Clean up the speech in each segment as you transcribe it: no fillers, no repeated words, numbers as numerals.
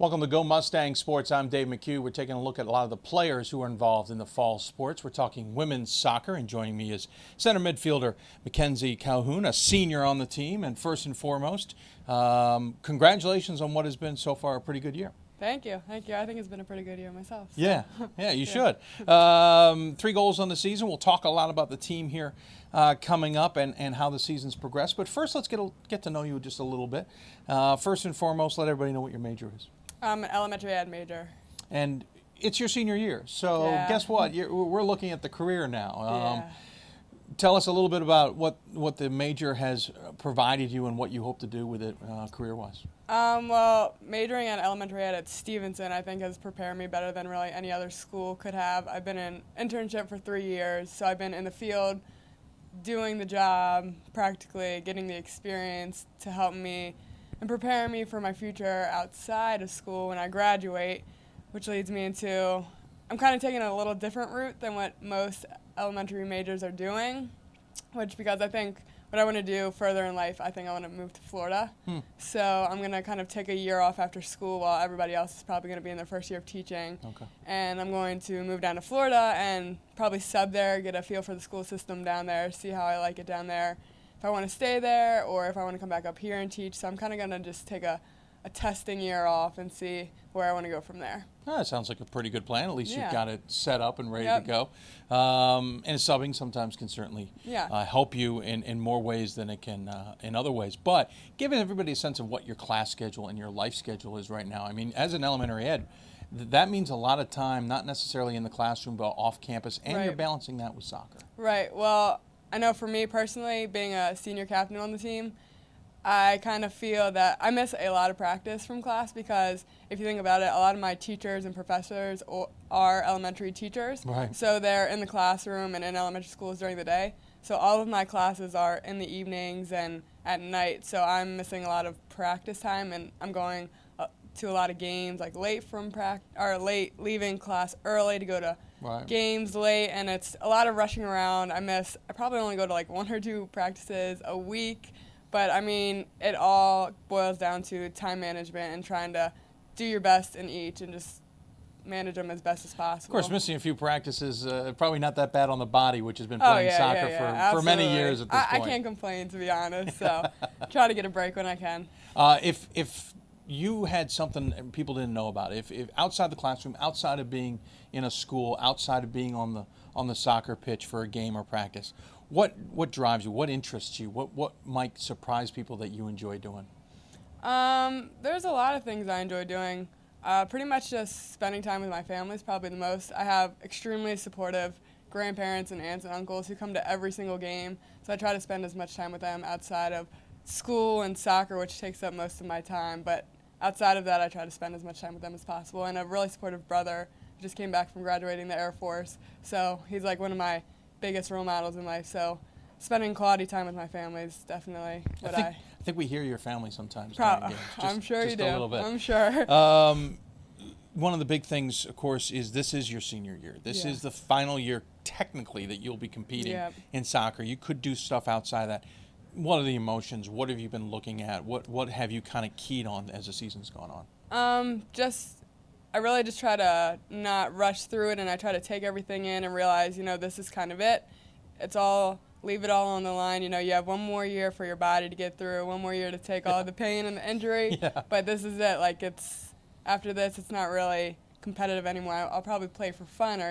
Welcome to Go Mustang Sports. I'm Dave McHugh. We're taking a look at a lot of the players who are involved in the fall sports. We're talking women's soccer, and joining me is center midfielder Mackenzie Calhoun, a senior on the team. And first and foremost, congratulations on what has been so far a pretty good year. Thank you. Thank you. I think it's been a pretty good year myself. So. Yeah, you should. 3 goals on the season. We'll talk a lot about the team here coming up and how the season's progressed. But first, let's get to know you just a little bit. First and foremost, let everybody know what your major is. I'm an elementary ed major. And it's your senior year. So guess what? We're looking at the career now. Tell us a little bit about what the major has provided you and what you hope to do with it career-wise. Well, majoring in elementary ed at Stevenson, I think, has prepared me better than really any other school could have. I've been in internship for 3 years, so I've been in the field doing the job, practically getting the experience to help me and prepare me for my future outside of school when I graduate, which leads me into, I'm kind of taking a little different route than what most elementary majors are doing, because I think what I want to do further in life, I think I want to move to Florida. So I'm going to kind of take a year off after school while everybody else is probably going to be in their first year of teaching. And I'm going to move down to Florida and probably sub there, get a feel for the school system down there, see how I like it down there, if I want to stay there or if I want to come back up here and teach. So I'm kind of going to just take a testing year off and see where I want to go from there. That sounds like a pretty good plan. At least you've got it set up and ready to go. And subbing sometimes can certainly help you in more ways than it can in other ways. But giving everybody a sense of what your class schedule and your life schedule is right now. I mean, as an elementary ed, that means a lot of time, not necessarily in the classroom, but off campus, and you're balancing that with soccer. Right. Well, I know for me personally, being a senior captain on the team, I kind of feel that I miss a lot of practice from class because if you think about it, a lot of my teachers and professors are elementary teachers. So they're in the classroom and in elementary schools during the day. So all of my classes are in the evenings and at night. So I'm missing a lot of practice time, and I'm going to a lot of games like late from late leaving class early to go to games late, and it's a lot of rushing around. I probably only go to like 1 or 2 practices a week. But, I mean, it all boils down to time management and trying to do your best in each and just manage them as best as possible. Of course, missing a few practices, probably not that bad on the body, which has been playing soccer for many years at this point. I can't complain, to be honest, so try to get a break when I can. If you had something people didn't know about, if outside the classroom, outside of being in a school, outside of being on the soccer pitch for a game or practice, what drives you? What interests you? What might surprise people that you enjoy doing? There's a lot of things I enjoy doing. Pretty much just spending time with my family is probably the most. I have extremely supportive grandparents and aunts and uncles who come to every single game, so I try to spend as much time with them outside of school and soccer, which takes up most of my time. But outside of that, I try to spend as much time with them as possible. And a really supportive brother who just came back from graduating the Air Force, so he's like one of my biggest role models in life. So spending quality time with my family is definitely what I think we hear your family sometimes. I'm sure you do. A little bit. I'm sure. One of the big things, of course, is this is your senior year. This is the final year, technically, that you'll be competing in soccer. You could do stuff outside of that. What are the emotions? What have you been looking at? What have you kind of keyed on as the season's gone on? I really just try to not rush through it, and I try to take everything in and realize, this is kind of it. Leave it all on the line. You have 1 more year for your body to get through, 1 more year to take all the pain and the injury. But this is it. After this, it's not really competitive anymore. I'll probably play for fun,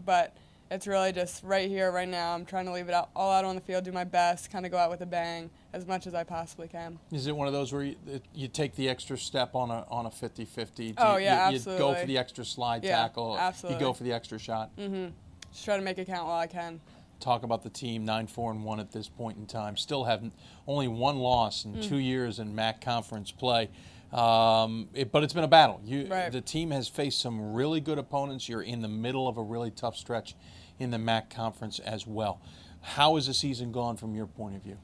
but it's really just right here, right now. I'm trying to leave it all out on the field, do my best, kind of go out with a bang as much as I possibly can. Is it one of those where you take the extra step on a 50-50? Absolutely. You go for the extra slide tackle. Absolutely. You go for the extra shot. Just try to make it count while I can. Talk about the team, 9-4-1 at this point in time. Still have only 1 loss in 2 years in MAC conference play. But it's been a battle. The team has faced some really good opponents. You're in the middle of a really tough stretch in the MAC conference as well. How has the season gone from your point of view?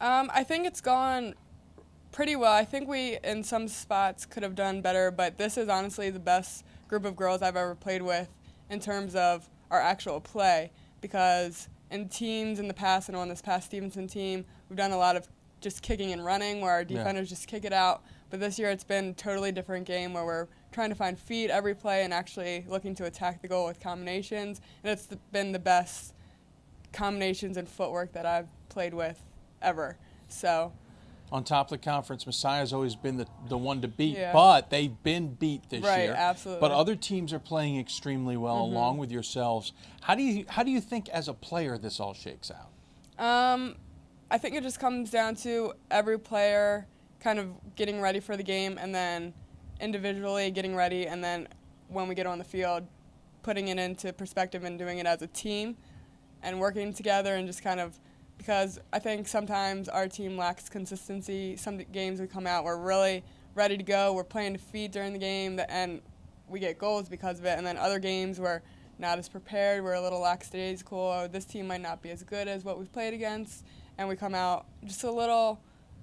I think it's gone pretty well. I think we, in some spots, could have done better, but this is honestly the best group of girls I've ever played with in terms of our actual play, because in teams in the past and on this past Stevenson team, we've done a lot of just kicking and running where our defenders just kick it out. But this year it's been a totally different game where we're trying to find feet every play and actually looking to attack the goal with combinations. And it's been the best combinations and footwork that I've played with ever. So, on top of the conference, Messiah's always been the one to beat, but they've been beat this year. Right, absolutely. But other teams are playing extremely well, along with yourselves. How do you think as a player this all shakes out? I think it just comes down to every player kind of getting ready for the game, and then individually getting ready, and then when we get on the field, putting it into perspective and doing it as a team and working together, and just kind of, because I think sometimes our team lacks consistency. Some games we come out, we're really ready to go, we're playing to feed during the game, and we get goals because of it. And then other games we're not as prepared, we're a little lackadaisical, oh, this team might not be as good as what we've played against, and we come out just a little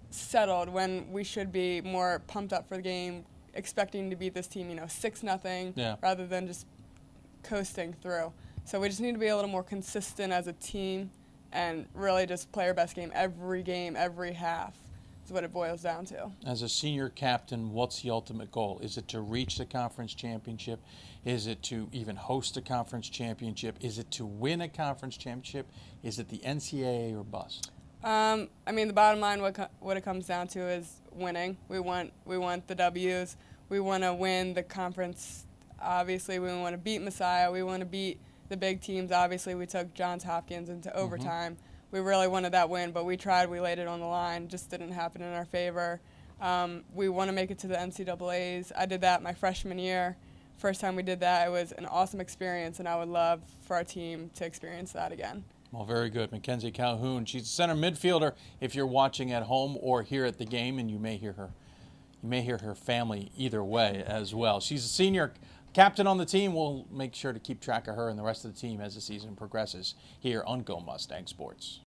settled when we should be more pumped up for the game, expecting to beat this team, 6-0, rather than just coasting through. So we just need to be a little more consistent as a team and really just play our best game, every half is what it boils down to. As a senior captain, what's the ultimate goal? Is it to reach the conference championship? Is it to even host a conference championship? Is it to win a conference championship? Is it the NCAA or bust? The bottom line, what it comes down to is winning. We want the W's. We want to win the conference. Obviously, we want to beat Messiah. We want to beat the big teams. Obviously, we took Johns Hopkins into overtime. We really wanted that win, but we tried. We laid it on the line. Just didn't happen in our favor. We want to make it to the NCAAs. I did that my freshman year. First time we did that, it was an awesome experience, and I would love for our team to experience that again. Well, very good. Mackenzie Calhoun, she's a center midfielder if you're watching at home or here at the game, and you may hear her family either way as well. She's a senior captain on the team. We'll make sure to keep track of her and the rest of the team as the season progresses here on Go Mustang Sports.